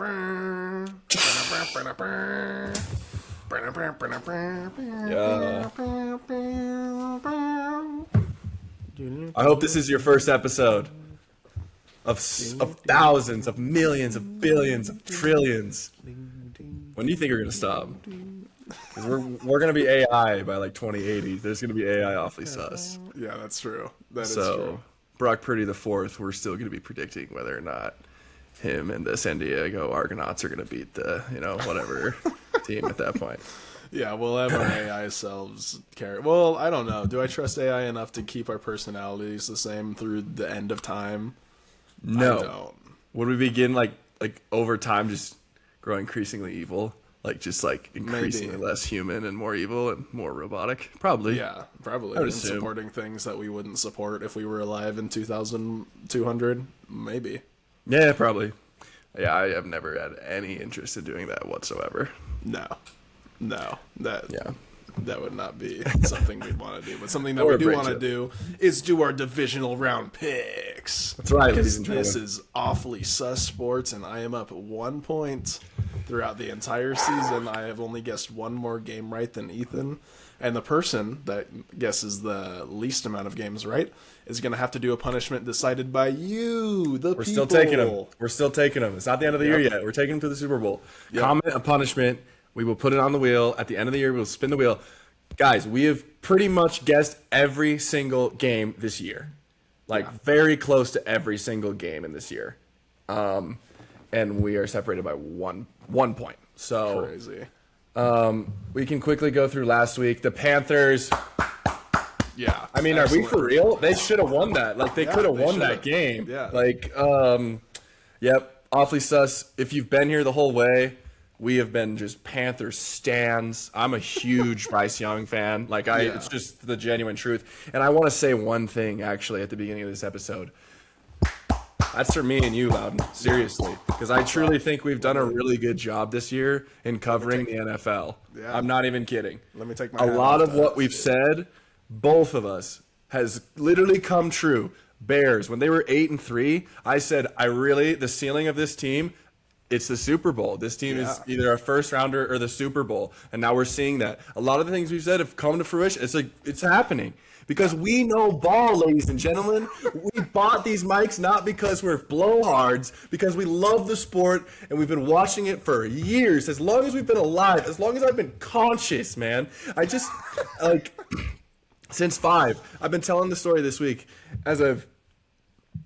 Yeah. I hope this is your first episode of thousands, of millions, of billions, of trillions. When do you think we're gonna stop? Because we're gonna be AI by like 2080. There's gonna be AI awfully sus. Yeah, that's true. That is So true. Brock Purdy the fourth, we're still gonna be predicting whether or not him and the San Diego Argonauts are gonna beat the whatever team at that point. Yeah, we'll have our AI selves carry. Well, I don't know. Do I trust AI enough to keep our personalities the same through the end of time? No. I don't. Would we begin like over time just grow increasingly evil? Like just like increasingly Maybe. less human and more evil and more robotic? Probably. Yeah, probably. I would And assume. supporting things that we wouldn't support if we were alive in 2200. Maybe. Yeah, probably. Yeah, I have never had any interest in doing that whatsoever. No. That Yeah. that would not be something we'd want to do. But something that Or we a do break want to tip. do is do our divisional round picks. That's right, ladies Because and this gentlemen. is awfully sus sports, and I am up 1 point throughout the entire season. I have only guessed one more game right than Ethan. And the person that guesses the least amount of games right is going to have to do a punishment decided by you, the We're people. still taking them. We're still taking them. It's not the end of the year Yep. yet. We're taking them to the Super Bowl. Yep. Comment a punishment. We will put it on the wheel. At the end of the year, we'll spin the wheel. Guys, we have pretty much guessed every single game this year. Like, very close to every single game in this year. And we are separated by one point. So Crazy. we can quickly go through last week. The Panthers, Yeah. I mean, are we for real? They should have won that. Like, they Yeah, could have they won should've. that game. Yeah. Like, yep, awfully sus. If you've been here the whole way, we have been just Panthers stans. I'm a huge Bryce Young fan. Like, it's just the genuine truth. And I want to say one thing, actually, at the beginning of this episode. That's for me and you, Loudon. Seriously. Because I truly think we've done a really good job this year in covering the NFL. Yeah. I'm not even kidding. Let me take my A hat lot off of that. what we've said, both of us, has literally come true. Bears, when they were 8-3, I said, the ceiling of this team, it's the Super Bowl. This team is either a first rounder or the Super Bowl. And now we're seeing that. A lot of the things we've said have come to fruition. It's like, it's happening. Because we know ball, ladies and gentlemen. We bought these mics not because we're blowhards, because we love the sport and we've been watching it for years. As long as we've been alive, as long as I've been conscious, man. I just, since 5. I've been telling the story this week as I've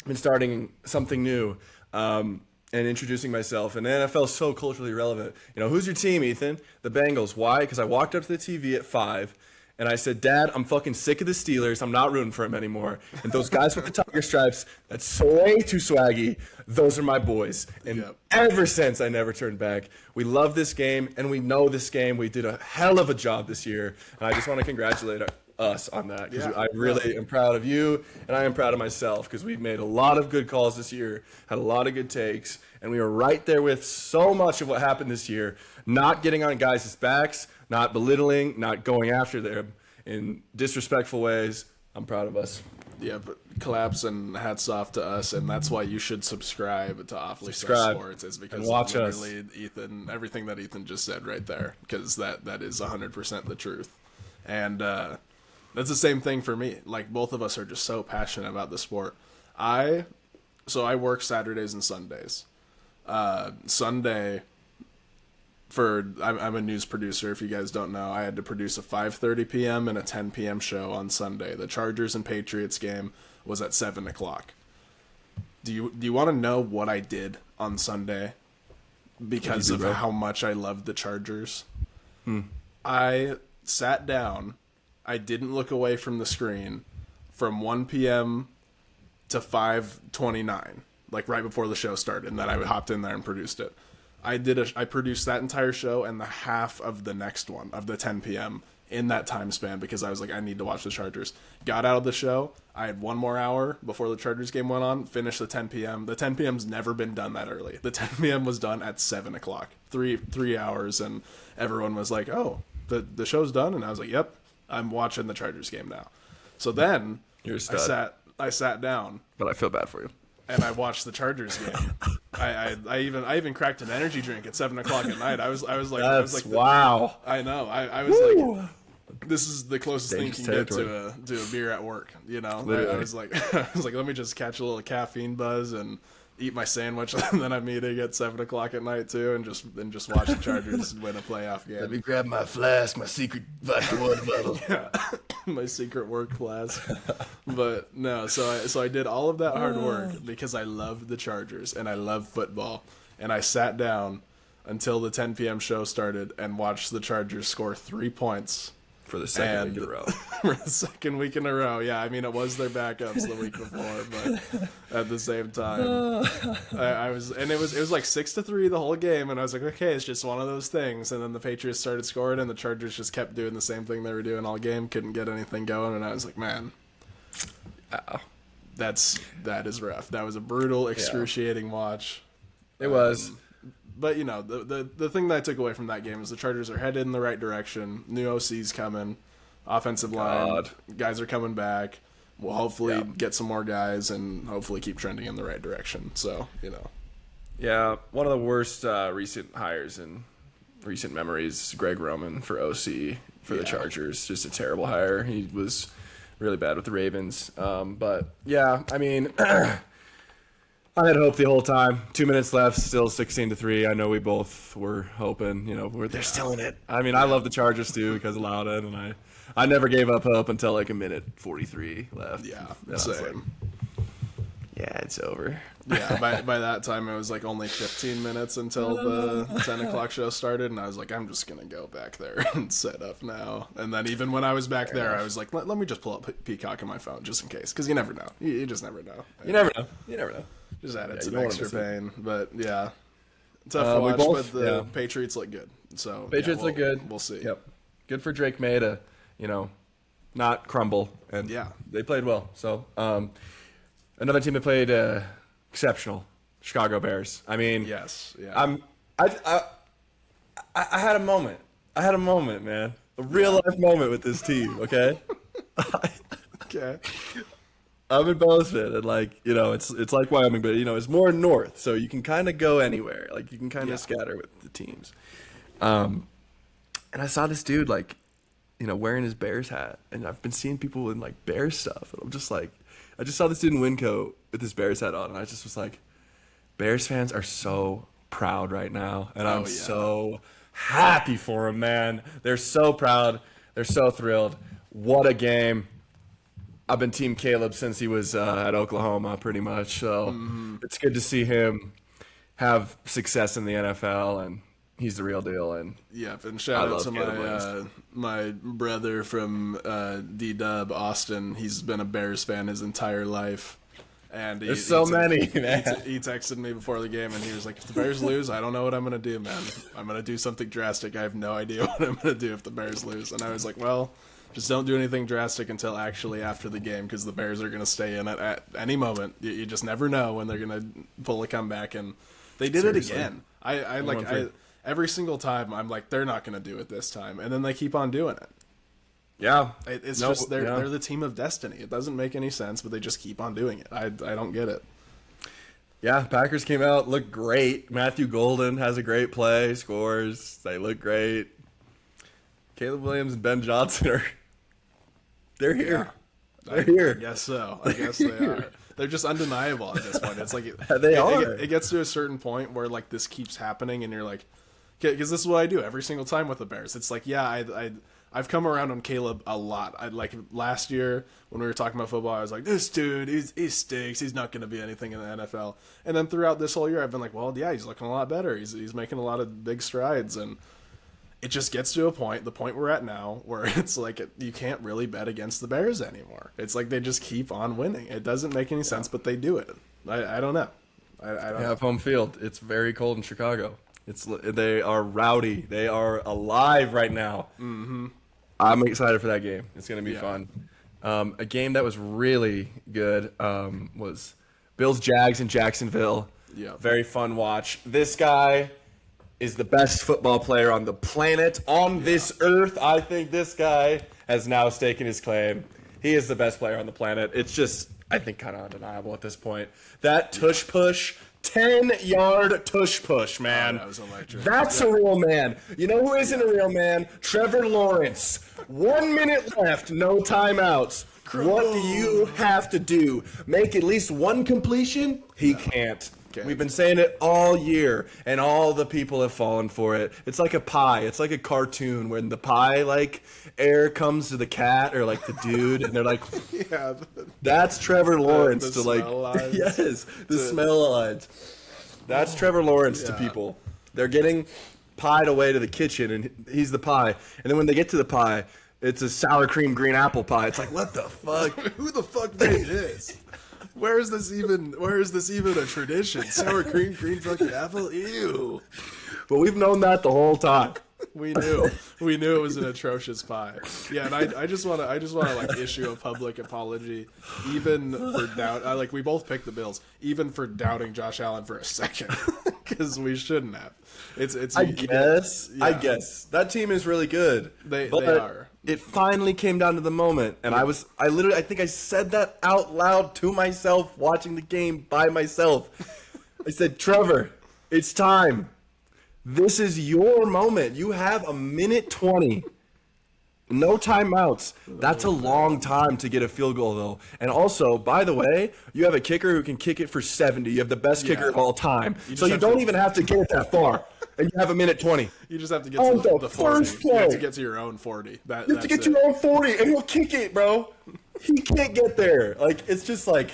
been starting something new and introducing myself. And the NFL is so culturally relevant. Who's your team, Ethan? The Bengals. Why? Because I walked up to the TV at 5. And I said, Dad, I'm fucking sick of the Steelers. I'm not rooting for them anymore. And those guys with the tiger stripes, that's way too swaggy. Those are my boys. And ever since, I never turned back. We love this game, and we know this game. We did a hell of a job this year. And I just want to congratulate us on that. Because I really am proud of you, and I am proud of myself. Because we've made a lot of good calls this year, had a lot of good takes. And we were right there with so much of what happened this year. Not getting on guys' backs, not belittling, not going after them in disrespectful ways. I'm proud of us. Yeah, but claps and hats off to us, and that's why you should subscribe to Awfully Sus Subscribe Sports, is because and watch us. literally Ethan, everything that Ethan just said right there, because that is 100% the truth. And that's the same thing for me. Like, both of us are just so passionate about the sport. I work Saturdays and Sundays. Sunday, I'm a news producer. If you guys don't know, I had to produce a 5:30 p.m. and a 10 p.m. show on Sunday. The Chargers and Patriots game was at 7 o'clock. Do you want to know what I did on Sunday because of how much I loved the Chargers? I sat down. I didn't look away from the screen from 1 p.m. to 5:29, like right before the show started, and then I hopped in there and produced it. I produced that entire show and the half of the next one of the 10 p.m. in that time span because I was like, I need to watch the Chargers. Got out of the show. I had 1 more hour before the Chargers game went on. Finished the 10 p.m. The 10 p.m.'s never been done that early. The 10 p.m. was done at 7 o'clock. 3 hours, and everyone was like, oh, the show's done? And I was like, yep, I'm watching the Chargers game now. So then You're a stud. I sat down. But I feel bad for you. and I watched the Chargers game. I even cracked an energy drink at 7 o'clock at night. I was like, wow. I know. I was like, this is the closest thing you can get territory. to a beer at work. You know, Literally. I was like, let me just catch a little caffeine buzz and eat my sandwich, and then I'm eating at 7 o'clock at night too, and just watch the Chargers win a playoff game. Let me grab my flask, my secret vodka water bottle. Yeah, my secret work flask. But no, so I did all of that hard work because I love the Chargers and I love football, and I sat down until the 10 p.m. show started and watched the Chargers score 3 points. For the second week in a row. For the second week in a row. Yeah, I mean, it was their backups the week before, but at the same time, it was like 6-3 the whole game, and I was like, okay, it's just one of those things. And then the Patriots started scoring, and the Chargers just kept doing the same thing they were doing all game, couldn't get anything going, and I was like, man, that is rough. That was a brutal, excruciating watch. It was. But, you know, the thing that I took away from that game is the Chargers are headed in the right direction. New OC's coming. Offensive line. Guys are coming back. We'll hopefully get some more guys and hopefully keep trending in the right direction. So, you know. Yeah, one of the worst recent hires in recent memories, Greg Roman for OC for the Chargers. Just a terrible hire. He was really bad with the Ravens. But, yeah, I mean... I had hope the whole time. 2 minutes left, still 16-3. I know we both were hoping, they're still in it. I mean, I love the Chargers too because of Loudon, and I never gave up hope until like a minute 43 left. Yeah, same. Yeah, it's over. Yeah, by that time it was like only 15 minutes until the 10 o'clock show started, and I was like, I'm just gonna go back there and set up now. And then even when I was back there, I was like, let me just pull up Peacock on my phone just in case, because you never know. You just never know. You never know. Just added some extra pain, but yeah, tough watch. But the Patriots look good, so Patriots look good. We'll see. Yep, good for Drake May to, not crumble, and they played well. So another team that played exceptional, Chicago Bears. I mean, yes, yeah. I had a moment. I had a moment, man, a real life moment with this team. Okay. Okay. I'm in Bozeman, and it's like Wyoming, but it's more north, so you can kind of go anywhere. Like you can kind of scatter with the teams. And I saw this dude wearing his Bears hat, and I've been seeing people in Bears stuff, and I'm just like, I just saw this dude in Winco with his Bears hat on, and I just was like, Bears fans are so proud right now, and I'm so happy for them, man. They're so proud. They're so thrilled. What a game. I've been Team Caleb since he was at Oklahoma, pretty much. So it's good to see him have success in the NFL, and he's the real deal. And and shout out to my brother from D-Dub, Austin. He's been a Bears fan his entire life. And there's so many, man. He texted me before the game, and he was like, if the Bears lose, I don't know what I'm going to do, man. I'm going to do something drastic. I have no idea what I'm going to do if the Bears lose. And I was like, well... just don't do anything drastic until actually after the game, because the Bears are going to stay in it at any moment. You just never know when they're going to pull a comeback, and they did it again. I every single time I'm like, they're not going to do it this time, and then they keep on doing it. Yeah, it's just they're the team of destiny. It doesn't make any sense, but they just keep on doing it. I don't get it. Yeah, Packers came out, looked great. Matthew Golden has a great play, scores. They look great. Caleb Williams and Ben Johnson they're here. Yeah. They're here. I guess so. I guess they are. They're just undeniable at this point. It's like it gets to a certain point where this keeps happening, and you're like, because this is what I do every single time with the Bears. It's like, I've come around on Caleb a lot. Last year when we were talking about football, I was like, this dude, he stinks. He's not going to be anything in the NFL. And then throughout this whole year, I've been like, well, yeah, he's looking a lot better. He's making a lot of big strides, and it just gets to the point we're at now, where it's like you can't really bet against the Bears anymore. It's like they just keep on winning. It doesn't make any sense, but they do it. I don't know. I don't have home field. It's very cold in Chicago. They are rowdy. They are alive right now. Mm-hmm. I'm excited for that game. It's going to be fun. A game that was really good was Bills-Jags in Jacksonville. Yeah, very fun watch. This guy is the best football player on the planet, on this earth. I think this guy has now staken his claim. He is the best player on the planet. It's just I think kind of undeniable at this point. That tush push, 10-yard tush push, man. That was electric. That's a real man. You know who isn't a real man? Trevor Lawrence. 1 minute left, no timeouts. What do you have to do? Make at least one completion? He can't. We've been saying it all year, and all the people have fallen for it. It's like a pie. It's like a cartoon when the pie, like, air comes to the cat or, like, the dude, and they're like, Yeah. that's Trevor Lawrence the to, like, smell lines. yes, the smell lines. That's Trevor Lawrence to people. They're getting pied away to the kitchen, and he's the pie. And then when they get to the pie, it's a sour cream green apple pie. It's like, what the fuck? Who the fuck made this? Where is this even a tradition? Sour cream, green fucking apple? Ew. But we've known that the whole time. We knew it was an atrocious pie. Yeah, and I just want to like issue a public apology, even for doubt. Like we both picked the Bills, even for doubting Josh Allen for a second, because we shouldn't have. I guess that team is really good. They are. It finally came down to the moment, and I think I said that out loud to myself watching the game by myself. I said, Trevor, it's time. This is your moment. You have 1:20. No timeouts. That's a long time to get a field goal, though. And also, by the way, you have a kicker who can kick it for 70. You have the best kicker of all time. So you don't even have to get it that far. And you have 1:20. You just have to get to the 40. First play. You have to get to your own 40. You have to get to your own 40, and he'll kick it, bro. He can't get there. Like, it's just like,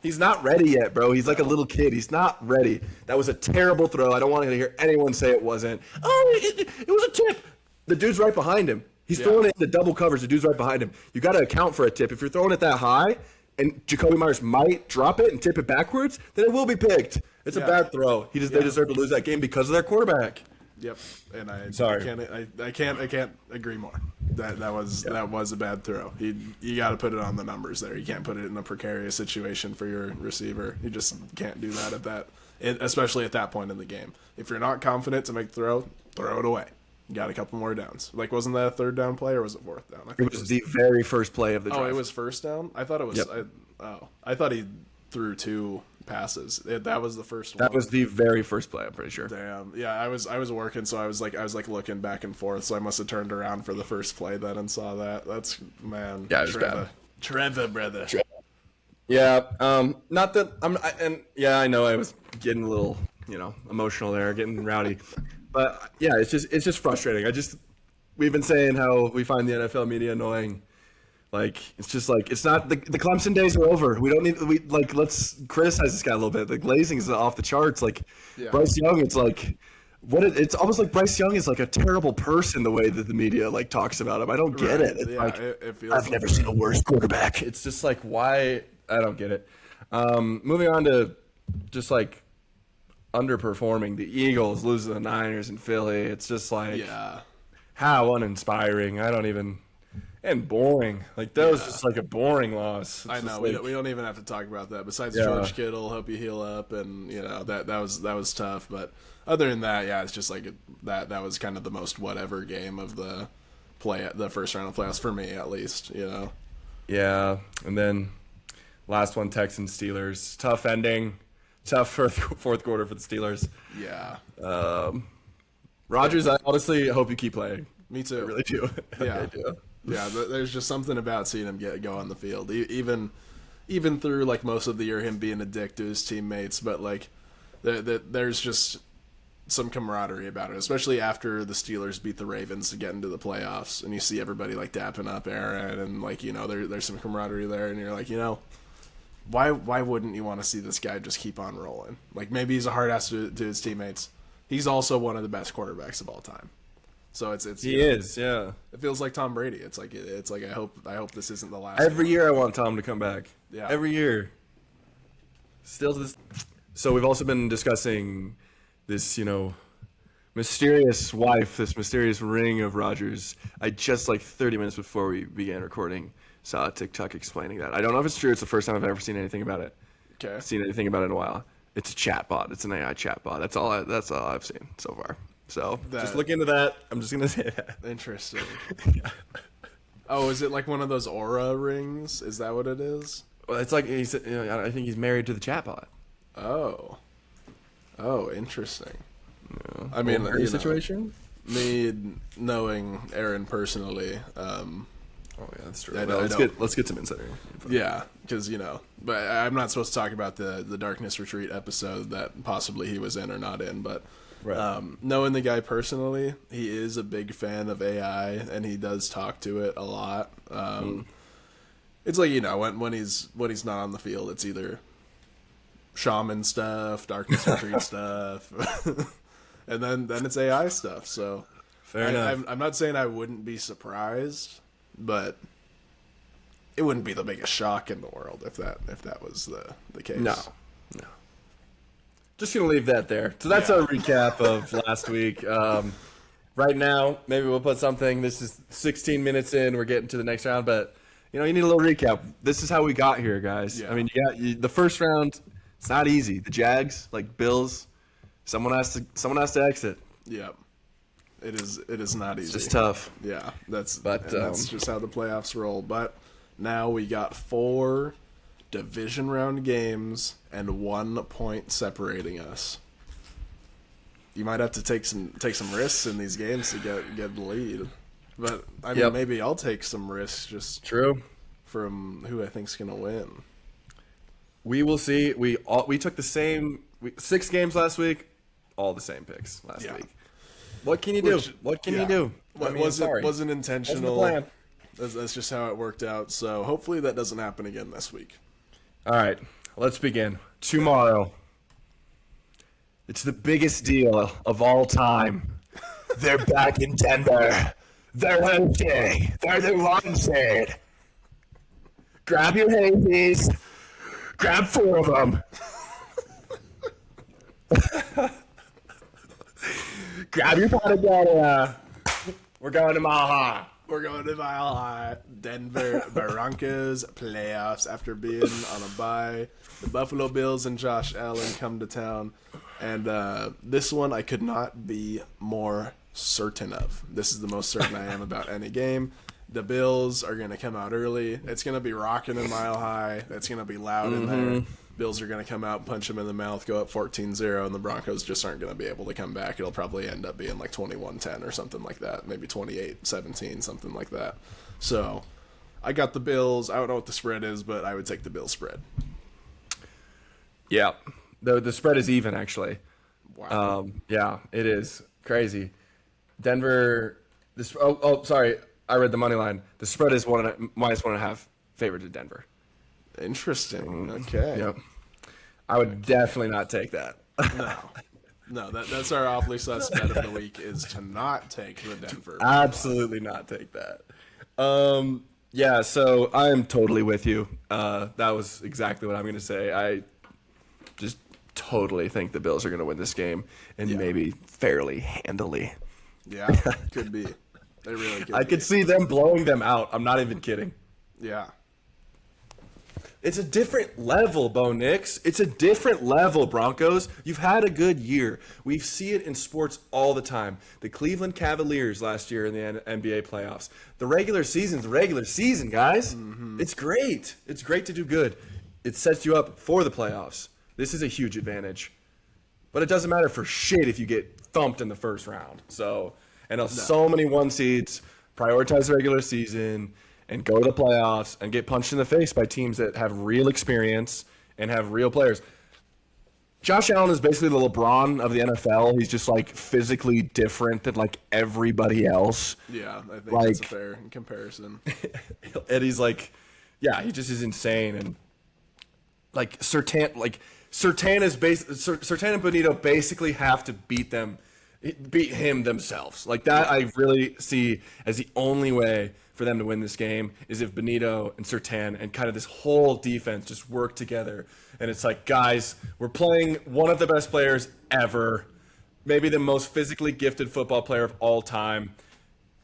he's not ready yet, bro. He's like a little kid. He's not ready. That was a terrible throw. I don't want to hear anyone say it wasn't. Oh, it was a tip. The dude's right behind him. He's throwing it into double covers. The dude's right behind him. You got to account for a tip. If you're throwing it that high, and Jacoby Myers might drop it and tip it backwards, then it will be picked. It's a bad throw. They deserve to lose that game because of their quarterback. Yep, and I can't agree more. That was a bad throw. You got to put it on the numbers there. You can't put it in a precarious situation for your receiver. You just can't do that especially at that point in the game. If you're not confident to make the throw it away. You got a couple more downs. Like, wasn't that a third down play or was it fourth down? It was the very first play of the drive. Oh, it was first down? I thought it was. Yep. I thought he threw two passes. That was the first one. That was the very first play, I'm pretty sure. Damn. Yeah, I was working, so I was looking back and forth, so I must have turned around for the first play then and saw that. That's, man. Yeah, it was bad. Trevor, brother. Yeah, not that I know I was getting a little, emotional there, getting rowdy. But yeah, it's just frustrating. We've been saying how we find the NFL media annoying. Like, it's just like, it's not, the Clemson days are over. We don't need, let's criticize this guy a little bit. The glazing is off the charts. Like, Bryce Young, it's like, it's almost like Bryce Young is like a terrible person the way that the media like talks about him. I don't get it. It's it feels I've never seen a worse quarterback. It's just like, why? I don't get it. Moving on to just like underperforming the Eagles, losing the Niners and Philly. It's just like, how uninspiring. And boring. Like, that was just like a boring loss. I know. We don't even have to talk about that. Besides George Kittle, hope you heal up, and that was tough. But other than that, it's just like that was kind of the most whatever game of the first round of playoffs for me, at least. Yeah, and then last one, Texans Steelers. Tough ending. Tough fourth quarter for the Steelers. Yeah. Rodgers, I honestly hope you keep playing. Me too. I really do. Yeah. I do. Yeah, there's just something about seeing him go on the field, even through like most of the year, him being a dick to his teammates. But like, there's just some camaraderie about it, especially after the Steelers beat the Ravens to get into the playoffs, and you see everybody like dapping up Aaron, and like there's some camaraderie there, and you're like, why wouldn't you want to see this guy just keep on rolling? Like, maybe he's a hard ass to his teammates. He's also one of the best quarterbacks of all time. So he is, yeah. It feels like Tom Brady. It's like I hope this isn't the last. Every year I want Tom to come back. Yeah. Every year. Still to this. So we've also been discussing this, mysterious wife, this mysterious ring of Rodgers. I just 30 minutes before we began recording saw a TikTok explaining that. I don't know if it's true. It's the first time I've ever seen anything about it. Okay. Seen anything about it in a while. It's a chatbot. It's an AI chatbot. That's all I've seen so far. So just look into that. I'm just gonna say that. Interesting. Oh, is it like one of those aura rings? Is that what it is? Well, it's like he's. I think he's married to the chatbot. Oh, interesting. Yeah. I mean, situation. Me knowing Aaron personally. Oh yeah, that's true. Let's get some insight. Yeah, because but I'm not supposed to talk about the Darkness Retreat episode that possibly he was in or not in. But knowing the guy personally, he is a big fan of AI, and he does talk to it a lot. It's like when he's not on the field, it's either shaman stuff, Darkness Retreat stuff, and then it's AI stuff. So fair enough. I'm not saying I wouldn't be surprised, but it wouldn't be the biggest shock in the world if that was the case. No. Just gonna leave that there. So that's our recap of last week. Right now, maybe we'll put something. This is 16 minutes in. We're getting to the next round, but you need a little recap. This is how we got here, guys. Yeah. I mean, the first round. It's not easy. The Jags, like Bills, someone has to exit. Yep. It is not easy. It's just tough. Yeah, that's that's just how the playoffs roll. But now we got 4 division round games and 1 point separating us. You might have to take some risks in these games to get the lead. But I mean, maybe I'll take some risks just from who I think's gonna win. We will see. We took the same 6 games last week, all the same picks last week. What can you do? What can you do? Wasn't intentional. Wasn't the plan. That's just how it worked out. So hopefully that doesn't happen again this week. All right, let's begin. Tomorrow, it's the biggest deal of all time. They're back in Denver. They're okay. They're the one seed. Grab your hazies. Grab 4 of them. Grab your Patagonia. We're going to Mile High. We're going to Mile High. Denver Broncos playoffs after being on a bye. The Buffalo Bills and Josh Allen come to town. And this one I could not be more certain of. This is the most certain I am about any game. The Bills are going to come out early. It's going to be rocking in Mile High. It's going to be loud in there. Bills are going to come out, punch them in the mouth, go up 14-0, and the Broncos just aren't going to be able to come back. It'll probably end up being like 21-10 or something like that. Maybe 28-17, something like that. So I got the Bills. I don't know what the spread is, but I would take the Bills spread. Yeah. The spread is even, actually. Wow. Yeah, it is. Crazy. Denver. Sorry. I read the money line. The spread is -1.5 favor to Denver. Interesting. Okay. Yep. I would definitely not take that. No. That's our awfully sus bet of the week is to not take the Denver. Absolutely not take that. Yeah. So I am totally with you. That was exactly what I'm going to say. I just totally think the Bills are going to win this game, and maybe fairly handily. Yeah, could be. They really could. I could see them blowing them out. I'm not even kidding. Yeah. It's a different level, Bo Nix. It's a different level, Broncos. You've had a good year. We see it in sports all the time. The Cleveland Cavaliers last year in the NBA playoffs. The regular season's the regular season, guys. Mm-hmm. It's great. It's great to do good. It sets you up for the playoffs. This is a huge advantage. But it doesn't matter for shit if you get thumped in the first round. So many 1 seeds prioritize the regular season and go to the playoffs and get punched in the face by teams that have real experience and have real players. Josh Allen is basically the LeBron of the NFL. He's just like physically different than like everybody else. Yeah, I think that's a fair comparison. And he's like, yeah, he just is insane. And like Surtain and Benito basically have to beat him themselves. Like that, I really see as the only way for them to win this game is if Benito and Surtain and kind of this whole defense just work together. And it's like, guys, we're playing one of the best players ever, maybe the most physically gifted football player of all time.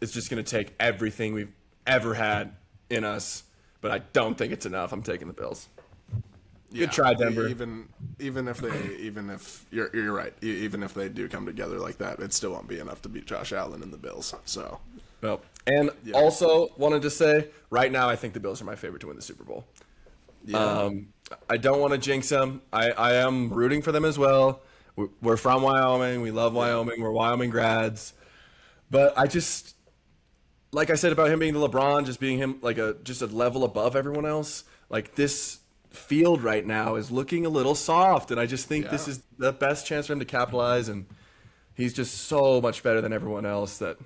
It's just going to take everything we've ever had in us, but I don't think it's enough. I'm taking the Bills. Good try, Denver. Even if you're right, even if they do come together like that, it still won't be enough to beat Josh Allen and the Bills. So, also wanted to say, right now, I think the Bills are my favorite to win the Super Bowl. Yeah. I don't want to jinx them. I am rooting for them as well. We're from Wyoming. We love Yeah. Wyoming. We're Wyoming grads. But I just, like I said about him being the LeBron, just being him like just a level above everyone else. Like this field right now is looking a little soft, and I just think this Yeah. is the best chance for him to capitalize. And he's just so much better than everyone else that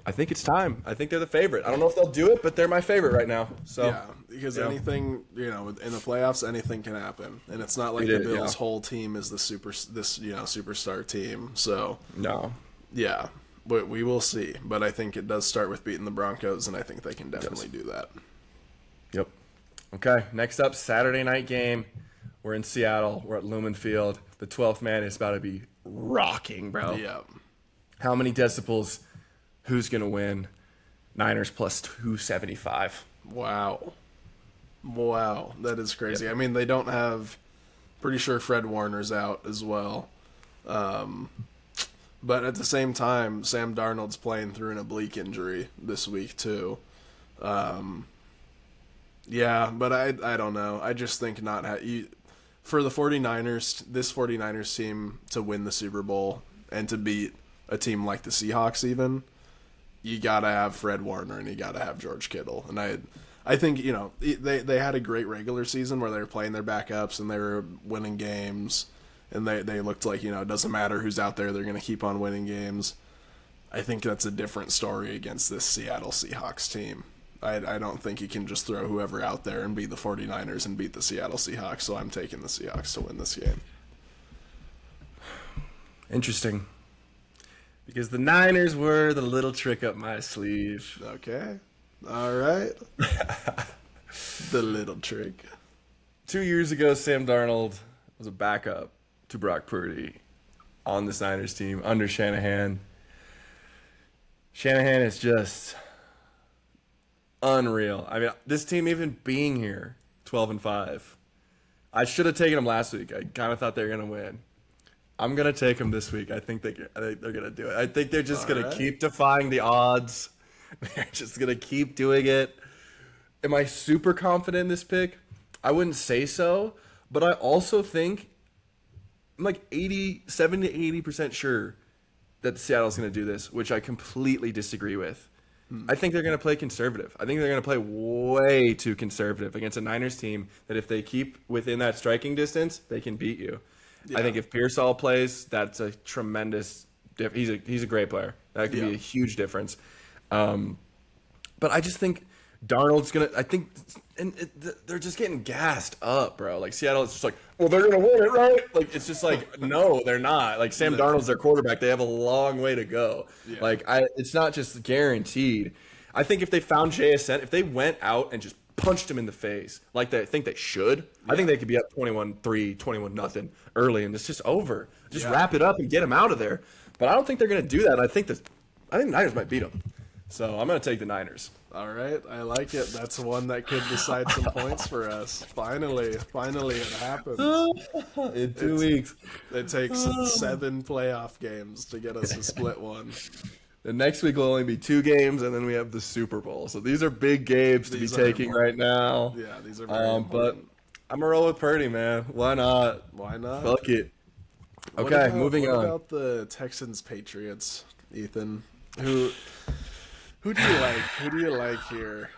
I think it's time. I think they're the favorite. I don't know if they'll do it, but they're my favorite right now. So Yeah, because anything, in the playoffs, anything can happen, and it's not like It the is, Bills' yeah. whole team is superstar team. So no, yeah, we will see. But I think it does start with beating the Broncos, and I think they can definitely do that. yep. Okay, next up, Saturday night game. We're in Seattle. We're at Lumen Field. The 12th man is about to be rocking, bro. Yeah, How many decibels? Who's going to win? Niners plus 275. wow, that is crazy. Yep. I mean, they don't have. Pretty sure Fred Warner's out as well. But at the same time, Sam Darnold's playing through an oblique injury this week too. Yeah, but I don't know. I just think for the 49ers, this 49ers team to win the Super Bowl and to beat a team like the Seahawks even, you got to have Fred Warner and you got to have George Kittle. And I think, they had a great regular season where they were playing their backups and they were winning games, and they looked like, it doesn't matter who's out there, they're going to keep on winning games. I think that's a different story against this Seattle Seahawks team. I don't think you can just throw whoever out there and beat the 49ers and beat the Seattle Seahawks, so I'm taking the Seahawks to win this game. Interesting. Because the Niners were the little trick up my sleeve. Okay. All right. The little trick. 2 years ago, Sam Darnold was a backup to Brock Purdy on this Niners team under Shanahan. Shanahan is just unreal. I mean, this team even being here, 12-5. I should have taken them last week. I kind of thought they were going to win. I'm going to take them this week. I think they're going to do it. I think they're just going to keep defying the odds. They're just going to keep doing it. Am I super confident in this pick? I wouldn't say so, but I also think I'm like 70 to 80% sure that Seattle's going to do this, which I completely disagree with. I think they're going to play conservative. I think they're going to play way too conservative against a Niners team that if they keep within that striking distance, they can beat you. Yeah. I think if Pearsall plays, that's a tremendous he's a great player. That could be a huge difference. But I just think Darnold's going to – they're just getting gassed up, bro. Like Seattle is just like, well, they're going to win it, right? Like it's just like, no, they're not. Like Sam Darnold's their quarterback. They have a long way to go. Yeah. Like it's not just guaranteed. I think if they found JSN, if they went out and just punched him in the face like they think they should, I think they could be up 21-3, 21-0 early, and it's just over. Just wrap it up and get him out of there. But I don't think they're going to do that. I think the Niners might beat them. So I'm going to take the Niners. All right, I like it. That's one that could decide some points for us. Finally it happens. In 2 weeks. It takes 7 playoff games to get us a split one. The next week will only be 2 games, and then we have the Super Bowl. So these are big games to be taking right now. Yeah, these are very important. But I'm going to roll with Purdy, man. Why not? Why not? Fuck it. Okay, moving on. What about the Texans-Patriots, Ethan? Who do you like? Who do you like here?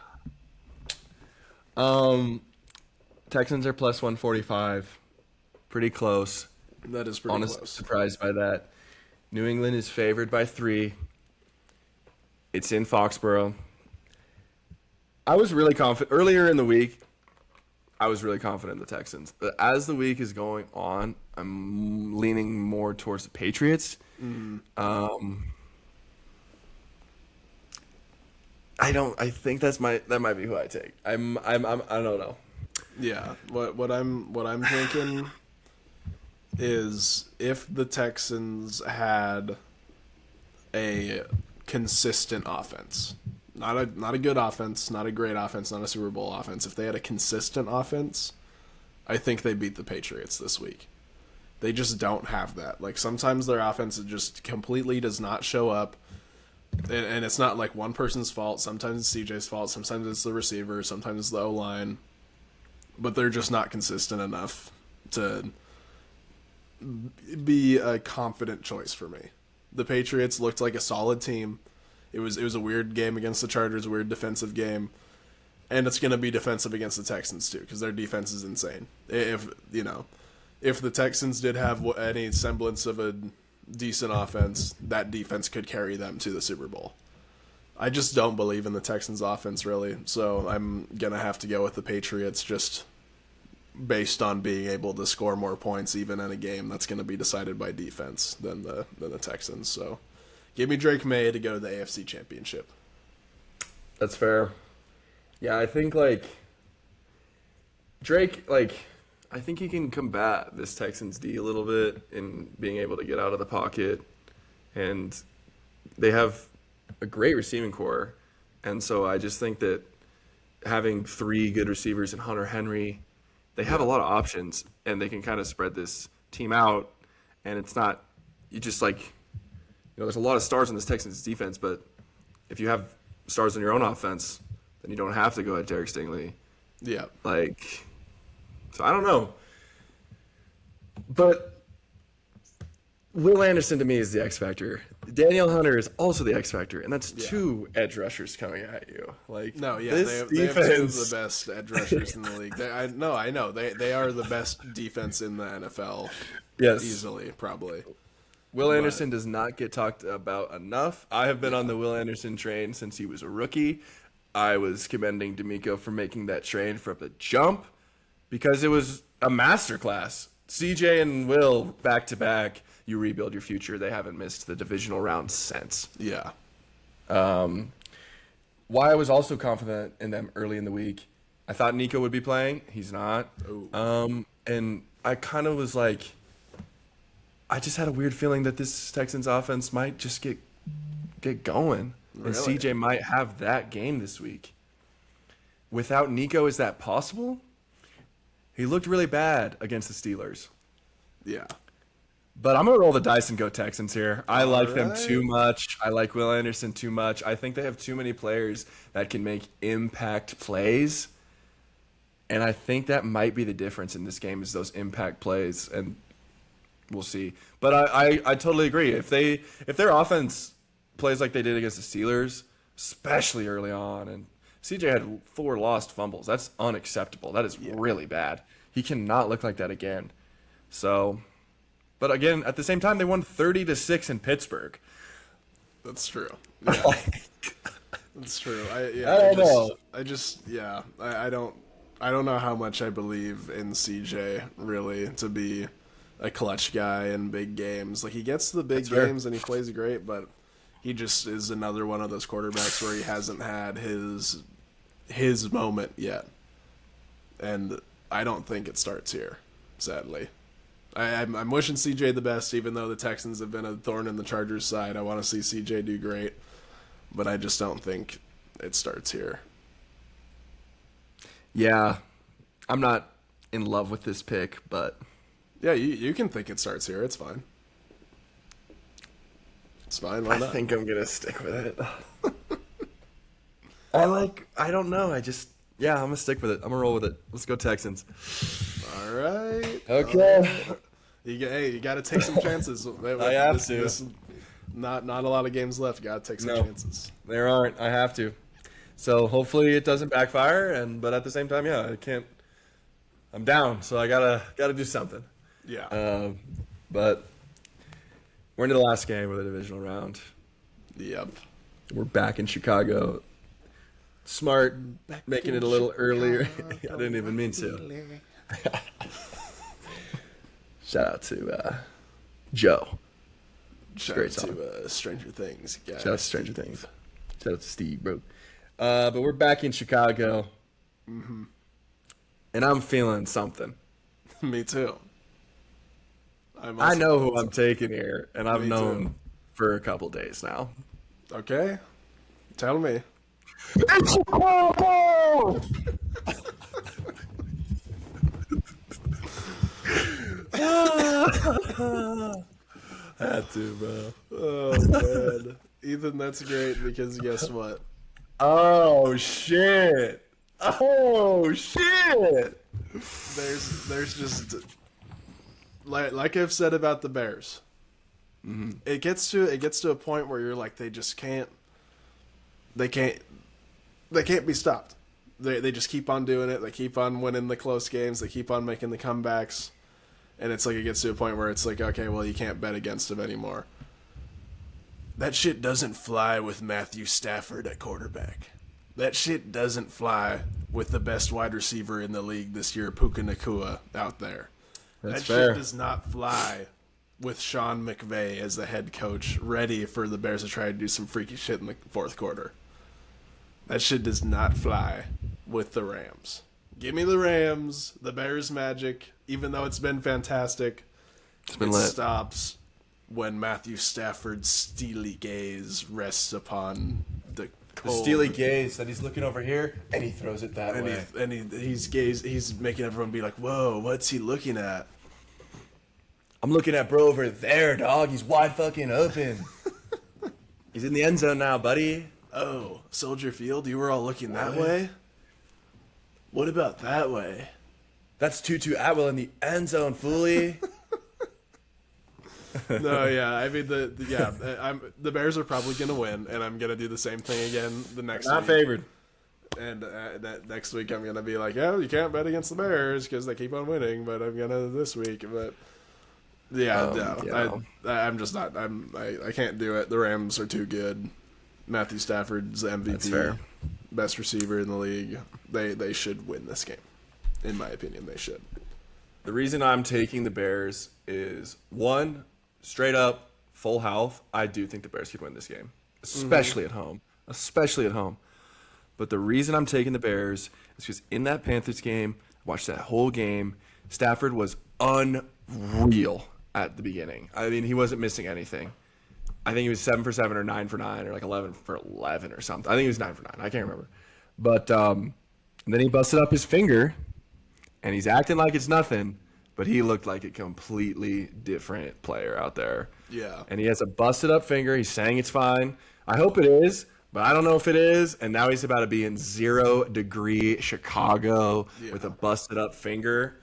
Texans are plus 145. Pretty close. That is pretty Honestly, close. Surprised by that. New England is favored by 3. It's in Foxborough. I was really confident earlier in the week. I was really confident in the Texans. But as the week is going on, I'm leaning more towards the Patriots. I think that might be who I take. I don't know. Yeah. What I'm thinking is if the Texans had a consistent offense, not a good offense, not a great offense, not a Super Bowl offense. If they had a consistent offense, I think they beat the Patriots this week. They just don't have that. Like sometimes their offense just completely does not show up. And it's not like one person's fault. Sometimes it's CJ's fault. Sometimes it's the receiver. Sometimes it's the O-line. but they're just not consistent enough to be a confident choice for me. The Patriots looked like a solid team. It was a weird game against the Chargers, a weird defensive game, and it's going to be defensive against the Texans too because their defense is insane. If the Texans did have any semblance of a decent offense, that defense could carry them to the Super Bowl. I just don't believe in the Texans offense really, so I'm going to have to go with the Patriots just based on being able to score more points even in a game that's going to be decided by defense than the Texans. So give me Drake May to go to the AFC Championship. That's fair. Yeah, I think Drake, I think he can combat this Texans D a little bit in being able to get out of the pocket, and they have a great receiving core, and so I just think that having 3 good receivers in Hunter Henry, they have a lot of options, and they can kind of spread this team out, and it's not you just there's a lot of stars in this Texans defense, but if you have stars in your own offense, then you don't have to go at Derek Stingley. Yeah. So I don't know. But Will Anderson to me is the X factor. Daniel Hunter is also the X factor, and that's 2 edge rushers coming at you. They have 2 of the best edge rushers in the league. I know. They are the best defense in the NFL. Yes. Easily, probably. Will Anderson does not get talked about enough. I have been on the Will Anderson train since he was a rookie. I was commending D'Amico for making that train from the jump because it was a masterclass. CJ and Will back-to-back, you rebuild your future. They haven't missed the divisional round since. Yeah. Why I was also confident in them early in the week, I thought Nico would be playing. He's not. And I kind of was I just had a weird feeling that this Texans offense might just get going. Really? And CJ might have that game this week. Without Nico, is that possible? He looked really bad against the Steelers. Yeah. But I'm going to roll the dice and go Texans here. I like them too much. I like Will Anderson too much. I think they have too many players that can make impact plays. And I think that might be the difference in this game is those impact plays. And we'll see. But I totally agree. If their offense plays like they did against the Steelers, especially early on, and CJ had 4 lost fumbles. That's unacceptable. That is really bad. He cannot look like that again. So, but again, at the same time, they won 30-6 in Pittsburgh. That's true. Yeah. That's true. I don't know how much I believe in CJ really to be a clutch guy in big games. He gets the big games and he plays great, but he just is another one of those quarterbacks where he hasn't had his moment yet. And I don't think it starts here, sadly. I'm wishing CJ the best, even though the Texans have been a thorn in the Chargers' side. I want to see CJ do great, but I just don't think it starts here. Yeah, I'm not in love with this pick, but... Yeah, you can think it starts here. It's fine. It's fine. Why not? I think I'm going to stick with it. I don't know. I'm going to stick with it. I'm going to roll with it. Let's go Texans. All right. Okay. You got to take some chances. I have to. Not a lot of games left. Got to take some chances. There aren't. I have to. So hopefully it doesn't backfire. But at the same time, I can't. I'm down. So I gotta do something. Yeah. But we're into the last game of the divisional round. Yep. We're back in Chicago. Smart, making it a little earlier. I didn't even mean to. Shout out to Joe. Shout Great out song. to Stranger Things. Guys. Shout out to Stranger Things. Shout out to Steve, bro. But we're back in Chicago. Mm-hmm. And I'm feeling something. Me too. I know who I'm taking here, and I've known for a couple days now. Okay. Tell me. It's Chicago! Had to, bro. Oh, man. Ethan, that's great because guess what? Oh, shit. Oh, shit. There's just like I've said about the Bears. Mm-hmm. It gets to a point where you're like, they can't be stopped. They just keep on doing it. They keep on winning the close games. They keep on making the comebacks. And it's like it gets to a point where it's like, okay, well, you can't bet against them anymore. That shit doesn't fly with Matthew Stafford at quarterback. That shit doesn't fly with the best wide receiver in the league this year, Puka Nacua, out there. That's that fair. Shit does not fly with Sean McVay as the head coach, ready for the Bears to try to do some freaky shit in the fourth quarter. That shit does not fly with the Rams. Give me the Rams, the Bears magic, even though it's been fantastic. It's been it lit. Stops when Matthew Stafford's steely gaze rests upon the cold. The steely gaze that he's looking over here, and he throws it that way. He's making everyone be like, whoa, what's he looking at? I'm looking at bro over there, dog. He's wide fucking open. He's in the end zone now, buddy. Oh, Soldier Field, you were all looking that way? What about that way? That's Tutu Atwell in the end zone, foolie. No, yeah, I mean the Bears are probably gonna win, and I'm gonna do the same thing again the next week. Not favored. And that next week I'm gonna be like, yeah, you can't bet against the Bears because they keep on winning, but I'm gonna this week. But I'm just not. I can't do it. The Rams are too good. Matthew Stafford's the MVP, That's fair. Best receiver in the league. They should win this game, in my opinion. They should. The reason I'm taking the Bears is, one, straight up full health. I do think the Bears could win this game, especially at home. Especially at home. But the reason I'm taking the Bears is because in that Panthers game, I watched that whole game, Stafford was unreal at the beginning. I mean, he wasn't missing anything. I think he was 7 for 7 or 9 for 9 or like 11 for 11 or something. I think he was 9 for 9. I can't remember. But then he busted up his finger, and he's acting like it's nothing, but he looked like a completely different player out there. Yeah. And he has a busted up finger. He's saying it's fine. I hope it is, but I don't know if it is. And now he's about to be in 0 degree Chicago with a busted up finger.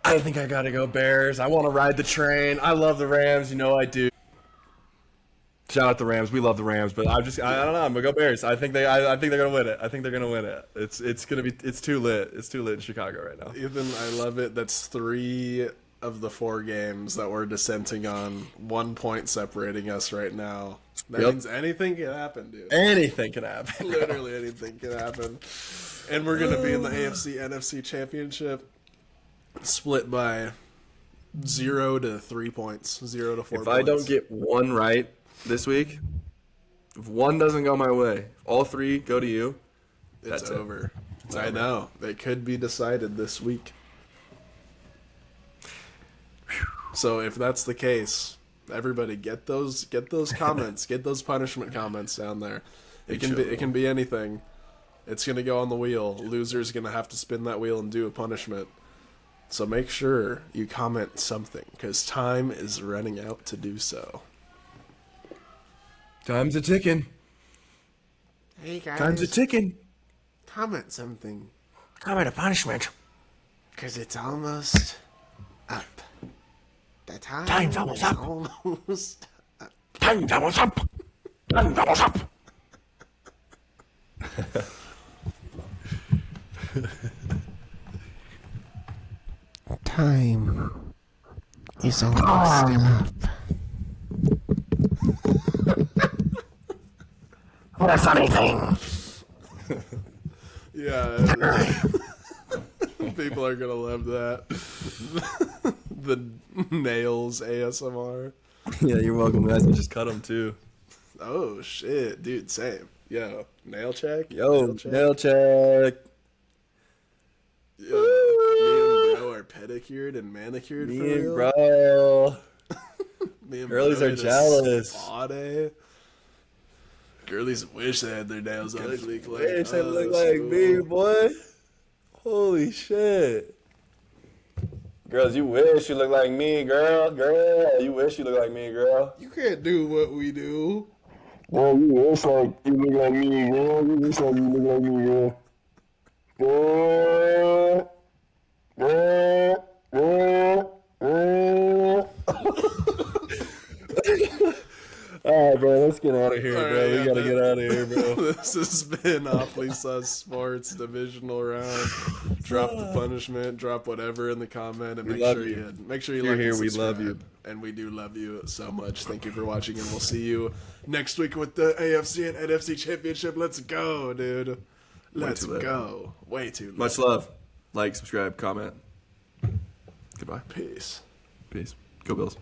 I think I got to go Bears. I want to ride the train. I love the Rams. You know I do. Shout out the Rams. We love the Rams, but I don't know. I'm gonna go Bears. I think they're gonna win it. I think they're gonna win it. It's too lit. It's too lit in Chicago right now. Ethan, I love it. That's 3 of the 4 games that we're dissenting on. 1 point separating us right now. That means anything can happen, dude. Anything can happen. Literally anything can happen. And we're gonna be in the AFC NFC Championship, split by 0 to 3 points, 0 to 4 If points. I don't get one right this week, if one doesn't go my way, all 3 go to you. It's over. I know. They could be decided this week. So if that's the case, everybody get those comments, get those punishment comments down there. It can be anything. It's gonna go on the wheel. Loser's gonna have to spin that wheel and do a punishment. So make sure you comment something, because time is running out to do so. Time's a ticking. Hey guys, Time's a ticking. comment something, Comment a punishment. because it's almost up. The Time's almost up. Almost up. Time's almost up. Time's almost up. Time is almost up. That's anything. Yeah. People are gonna love that. The nails ASMR. Yeah, you're welcome, guys. I just cut them too. Oh shit, dude, same. Yo, nail check. Yo, nail check. Yo, me and bro are pedicured and manicured Me for and real. bro. Me and Girlies bro are did a jealous. spa day. Girlies wish they had their nails on fleek. Like Wish they us, look like me, boy. Holy shit. Girls, you wish you look like me, girl. Girl, you wish you look like me, girl. You can't do what we do. Well, you wish like you look like me, girl. You wish like you look like me, girl. All right, bro. Let's get out of here, All bro. right, We yeah, gotta get out of here, bro. This has been Awfully Sus Sports Divisional Round. Drop the punishment, drop whatever in the comment, and We make love sure you. make sure you You're like here, and we subscribe. love you. And we do love you so much. Thank you for watching, and we'll see you next week with the AFC and NFC Championship. Let's go, dude. Let's too late. go. Way too late. Much love. Like, subscribe, comment. Goodbye. Peace. Peace. Go Bills.